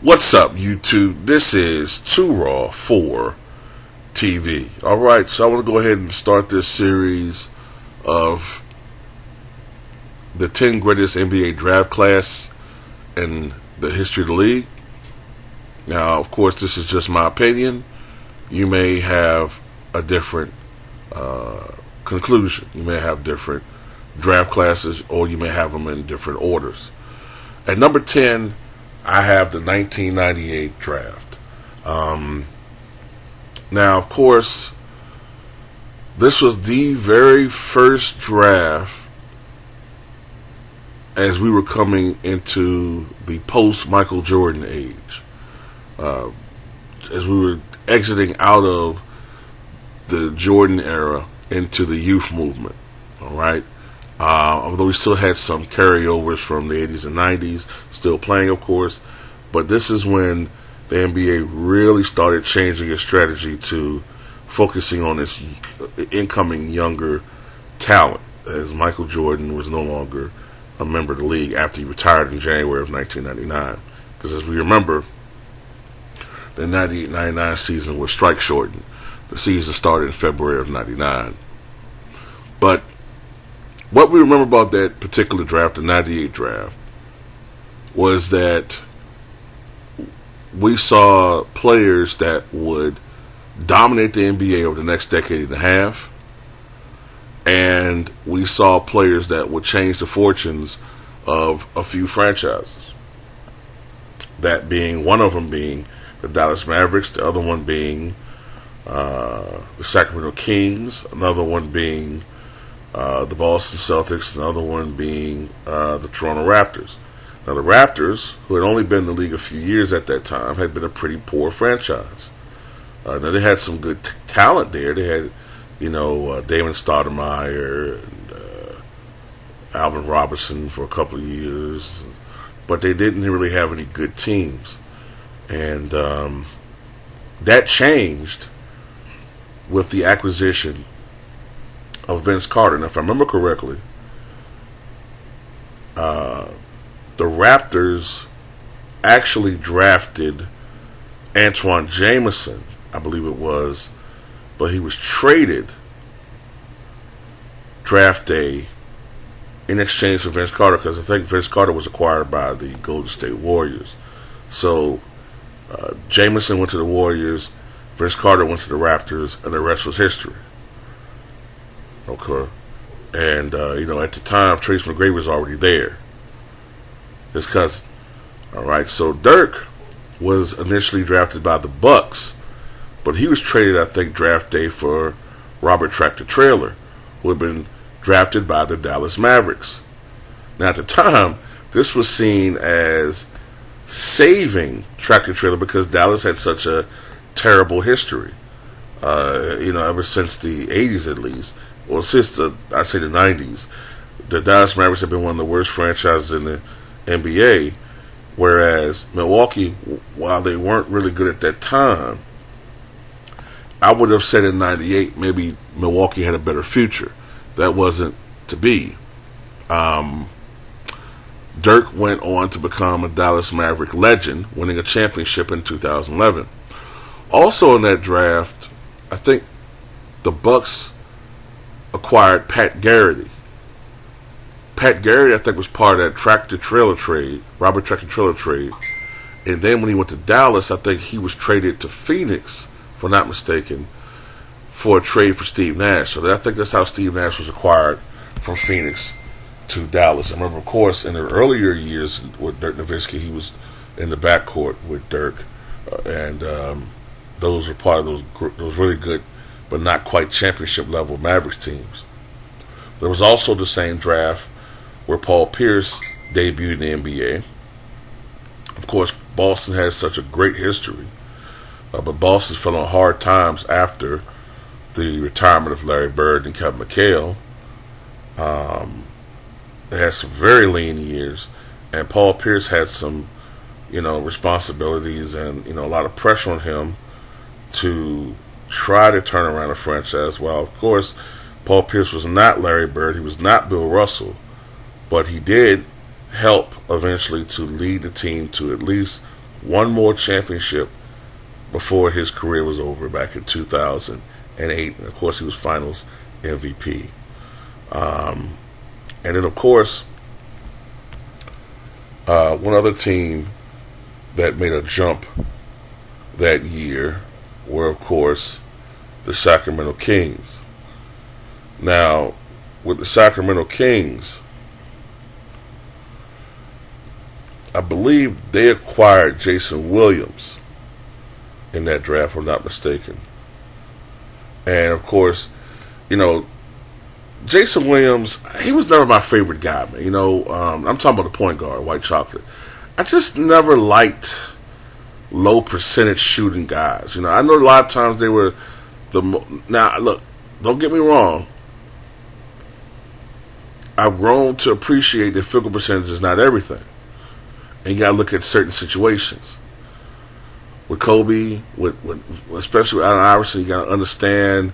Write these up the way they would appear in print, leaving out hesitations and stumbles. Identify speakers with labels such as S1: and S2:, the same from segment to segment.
S1: What's up, YouTube? This is Too Raw for TV. Alright, so I want to go ahead and start this series of the 10 greatest NBA draft class in the history of the league. Now, of course, this is just my opinion. You may have a different conclusion. You may have different draft classes, or you may have them in different orders. At number 10, I have the 1998 draft. Now, of course, this was the very first draft as we were coming into the post-Michael Jordan age. As we were exiting out of the Jordan era into the youth movement. All right? Although we still had some carryovers from the 80s and 90s, still playing, of course. But this is when the NBA really started changing its strategy to focusing on its incoming younger talent, as Michael Jordan was no longer a member of the league after he retired in January of 1999. Because as we remember, the 98-99 season was strike shortened. The season started in February of 99. But what we remember about that particular draft, the 98 draft, was that we saw players that would dominate the NBA over the next decade and a half, and we saw players that would change the fortunes of a few franchises. That being, one of them being the Dallas Mavericks, the other one being the Sacramento Kings, another one being the Boston Celtics, another one being the Toronto Raptors. Now, the Raptors, who had only been in the league a few years at that time, had been a pretty poor franchise. Now, they had some good talent there. They had, Damon Stoudemire and Alvin Robertson for a couple of years, but they didn't really have any good teams. And that changed with the acquisition of Vince Carter. Now, if I remember correctly, the Raptors actually drafted Antoine Jameson, I believe it was, but he was traded draft day in exchange for Vince Carter, because I think Vince Carter was acquired by the Golden State Warriors. So Jameson went to the Warriors, Vince Carter went to the Raptors, and the rest was history. Okay. And, at the time, Trace McGrady was already there. His cousin. Alright, so Dirk was initially drafted by the Bucks, but he was traded, I think, draft day for Robert Tractor Trailer, who had been drafted by the Dallas Mavericks. Now, at the time, this was seen as saving Tractor Trailer because Dallas had such a terrible history. Ever since the 80s at least. Well, since I'd say the 90s, the Dallas Mavericks have been one of the worst franchises in the NBA, whereas Milwaukee, while they weren't really good at that time, I would have said in 98 maybe Milwaukee had a better future. That wasn't to be. Dirk went on to become a Dallas Maverick legend, winning a championship in 2011. Also in that draft, I think the Bucks acquired Pat Garrity. Pat Garrity, I think, was part of that Tractor Trailer trade, Robert Tractor Trailer trade. And then when he went to Dallas, I think he was traded to Phoenix, if I'm not mistaken, for a trade for Steve Nash. So I think that's how Steve Nash was acquired from Phoenix to Dallas. I remember, of course, in the earlier years with Dirk Nowitzki, he was in the backcourt with Dirk. And those were part of those really good but not quite championship level Mavericks teams. There was also the same draft where Paul Pierce debuted in the NBA. Of course, Boston has such a great history, but Boston fell on hard times after the retirement of Larry Bird and Kevin McHale. They had some very lean years, and Paul Pierce had some, responsibilities and, a lot of pressure on him to try to turn around a franchise. Well, of course, Paul Pierce was not Larry Bird. He was not Bill Russell. But he did help eventually to lead the team to at least one more championship before his career was over back in 2008. And of course, he was Finals MVP. And then, of course, one other team that made a jump that year were, of course, the Sacramento Kings. Now, with the Sacramento Kings, I believe they acquired Jason Williams in that draft, if I'm not mistaken. And, of course, Jason Williams, he was never my favorite guy, man. I'm talking about the point guard, White Chocolate. I just never liked low percentage shooting guys. I know a lot of times they were now, look, don't get me wrong. I've grown to appreciate that field goal percentage is not everything. And you got to look at certain situations. With Kobe, especially with Allen Iverson, you got to understand,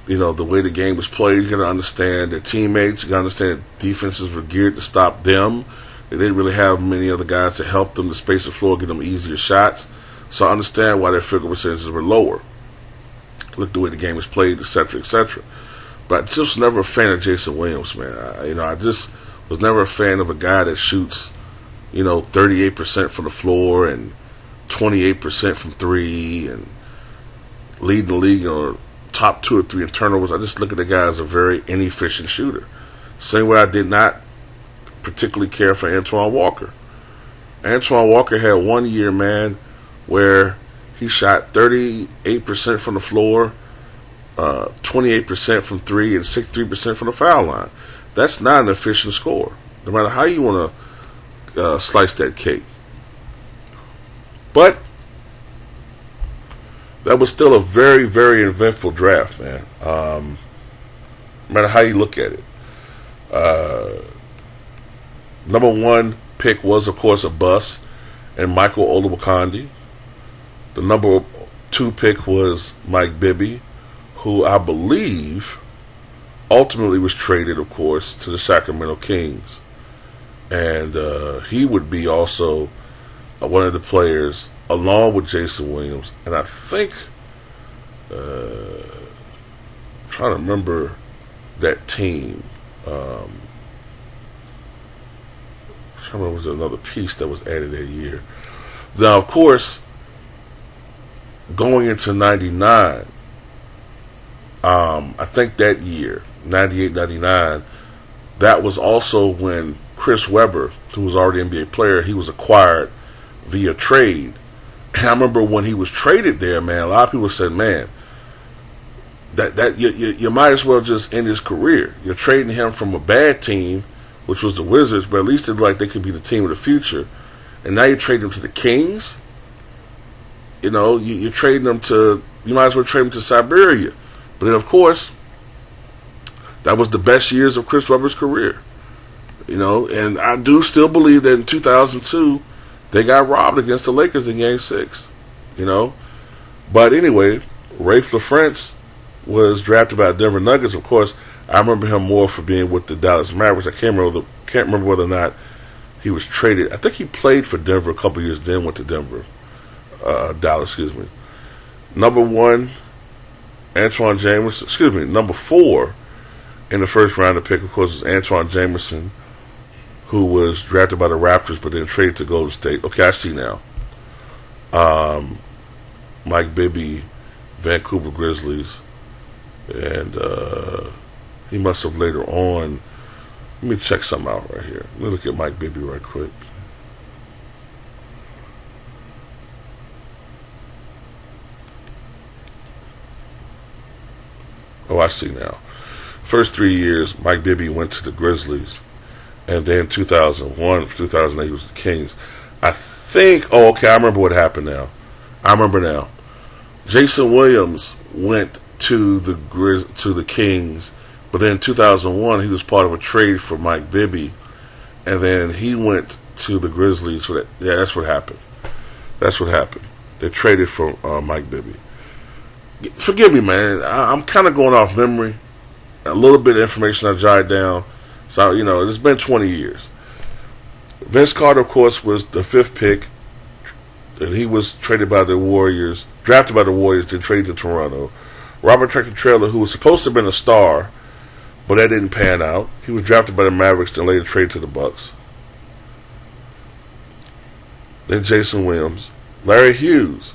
S1: the way the game was played. You got to understand their teammates. You got to understand that defenses were geared to stop them. They didn't really have many other guys to help them to space the floor, get them easier shots. So I understand why their field goal percentages were lower. Look the way the game was played, etc., etc. But I just was never a fan of Jason Williams, man. I just was never a fan of a guy that shoots, 38% from the floor and 28% from three and leading the league or top 2 or 3 in turnovers. I just look at the guy as a very inefficient shooter. Same way I did not particularly care for Antoine Walker. Antoine Walker had 1 year, man, where he shot 38% from the floor, 28% from three, and 63% from the foul line. That's not an efficient score, no matter how you want to slice that cake. But that was still a very, very eventful draft, man. No matter how you look at it. Number 1 pick was, of course, a bust, and Michael Olowokandi. The number 2 pick was Mike Bibby, who I believe ultimately was traded, of course, to the Sacramento Kings. And he would be also one of the players, along with Jason Williams. And I think, I'm trying to remember that team. I remember was another piece that was added that year. Now, of course, going into 99, I think that year, 98, 99, that was also when Chris Webber, who was already an NBA player, he was acquired via trade. And I remember when he was traded there, man, a lot of people said, man, that you might as well just end his career. You're trading him from a bad team, which was the Wizards, but at least it looked like they could be the team of the future. And now you're trading them to the Kings. You're trading them to, you might as well trade them to Siberia. But then, of course, that was the best years of Chris Webber's career. And I do still believe that in 2002, they got robbed against the Lakers in Game 6. But anyway, Rafe LaFrentz was drafted by the Denver Nuggets. Of course, I remember him more for being with the Dallas Mavericks. I can't remember whether or not he was traded. I think he played for Denver a couple years, then went to Dallas, excuse me. Number 1, Antoine Jameson. Number 4 in the first round of pick, of course, was Antoine Jameson, who was drafted by the Raptors but then traded to Golden State. Okay, I see now. Mike Bibby, Vancouver Grizzlies, and he must have later on. Let me check something out right here. Let me look at Mike Bibby right quick. Oh, I see now. First 3 years, Mike Bibby went to the Grizzlies. And then 2001, 2008, he was the Kings. I think, I remember what happened now. I remember now. Jason Williams went to the Kings, but then in 2001, he was part of a trade for Mike Bibby. And then he went to the Grizzlies for that. Yeah, that's what happened. That's what happened. They traded for Mike Bibby. Forgive me, man. I'm kind of going off memory. A little bit of information I jotted down. So, it's been 20 years. Vince Carter, of course, was the 5th pick. and he was traded by the Warriors, drafted by the Warriors, then traded to Toronto. Robert Tractor Trailer, who was supposed to have been a star, but that didn't pan out. He was drafted by the Mavericks, then later traded to the Bucks. Then Jason Williams. Larry Hughes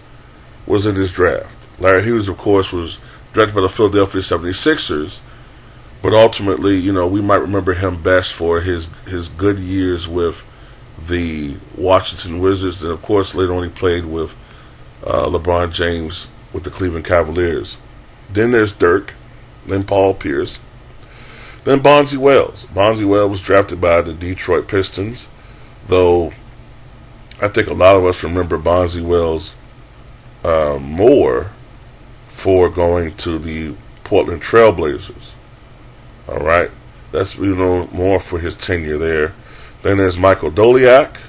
S1: was in this draft. Larry Hughes, of course, was drafted by the Philadelphia 76ers, but ultimately, we might remember him best for his good years with the Washington Wizards, and of course later on he played with LeBron James with the Cleveland Cavaliers. Then there's Dirk, then Paul Pierce, then Bonzi Wells. Bonzi Wells was drafted by the Detroit Pistons, though I think a lot of us remember Bonzi Wells more for going to the Portland Trailblazers. All right, that's more for his tenure there. Then there's Michael Doliak,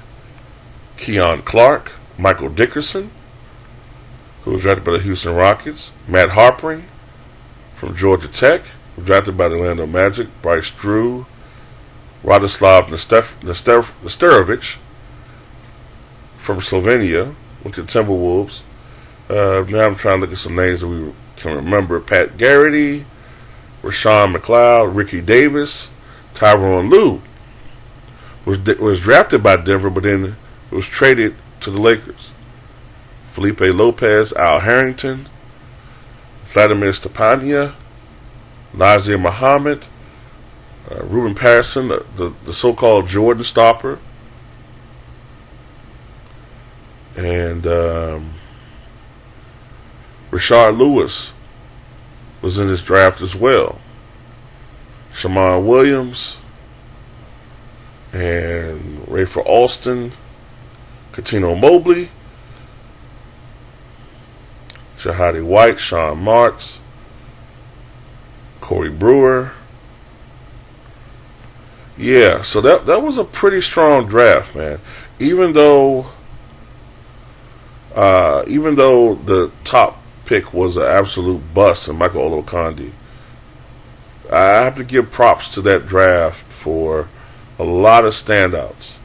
S1: Keon Clark, Michael Dickerson, who was drafted by the Houston Rockets, Matt Harpring from Georgia Tech, drafted by the Orlando Magic, Bryce Drew, Radoslav Nesterovic from Slovenia, went to the Timberwolves. Now I'm trying to look at some names that we can remember. Pat Garrity, Rashawn McLeod, Ricky Davis, Tyronn Lue. Was drafted by Denver, but then was traded to the Lakers. Felipe Lopez, Al Harrington, Vladimir Stepania, Nazir Muhammad, Ruben Patterson, the so-called Jordan stopper, and Rashard Lewis was in this draft as well. Shammond Williams and Rafer Alston, Cuttino Mobley, Shahadi White, Sean Marks, Corey Brewer. Yeah, so that was a pretty strong draft, man. Even though the top pick was an absolute bust in Michael Olowokandi, I have to give props to that draft for a lot of standouts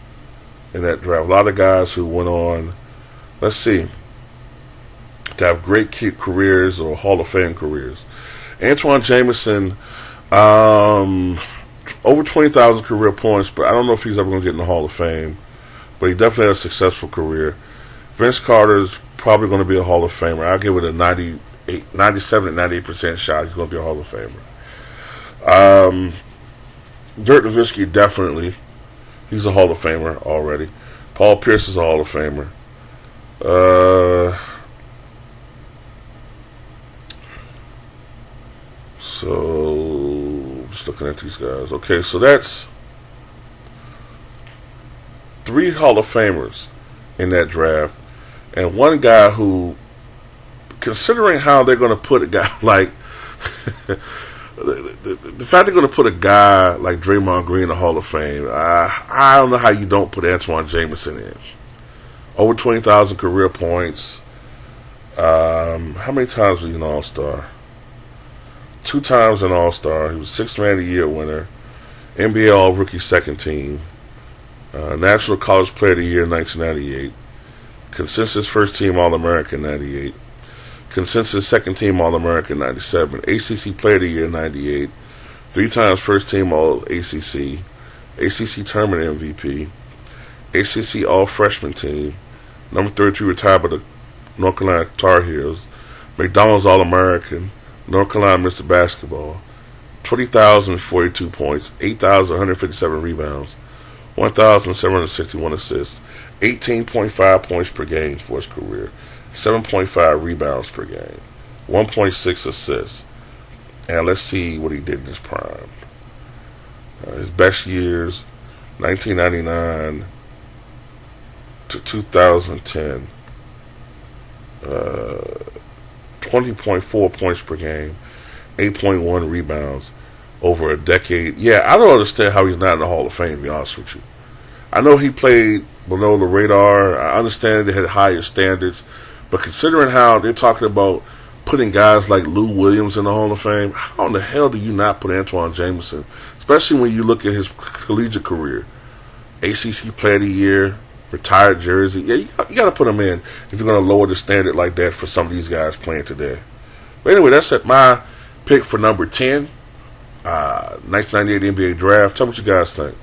S1: in that draft. A lot of guys who went on, to have great careers or Hall of Fame careers. Antoine Jameson, over 20,000 career points, but I don't know if he's ever going to get in the Hall of Fame. But he definitely had a successful career. Vince Carter's probably going to be a Hall of Famer. I'll give it a 97 to 98% shot he's going to be a Hall of Famer. Dirk Nowitzki, definitely. He's a Hall of Famer already. Paul Pierce is a Hall of Famer. So, just looking at these guys. Okay, so that's 3 Hall of Famers in that draft. And one guy who, considering how they're going to put a guy like... the fact they're going to put a guy like Draymond Green in the Hall of Fame, I don't know how you don't put Antoine Jameson in. Over 20,000 career points. How many times was he an All-Star? 2 times an All-Star. He was 6th Man of the Year winner. NBA All-Rookie Second Team. National College Player of the Year 1998. Consensus First Team All-American 98. Consensus Second Team All-American 97. ACC Player of the Year 98. 3 times First Team All-ACC. ACC Tournament MVP. ACC All-Freshman Team. Number 32 retired by the North Carolina Tar Heels. McDonald's All-American. North Carolina Mr. Basketball. 20,042 points. 8,157 rebounds. 1,761 assists. 18.5 points per game for his career. 7.5 rebounds per game. 1.6 assists. And let's see what he did in his prime. His best years, 1999 to 2010. 20.4 points per game. 8.1 rebounds over a decade. Yeah, I don't understand how he's not in the Hall of Fame, to be honest with you. I know he played below the radar. I understand they had higher standards. But considering how they're talking about putting guys like Lou Williams in the Hall of Fame, how in the hell do you not put Antoine Jameson? Especially when you look at his collegiate career. ACC Player of the Year, retired jersey. Yeah, you got to put them in if you're going to lower the standard like that for some of these guys playing today. But anyway, that's my pick for number 10, 1998 NBA draft. Tell me what you guys think.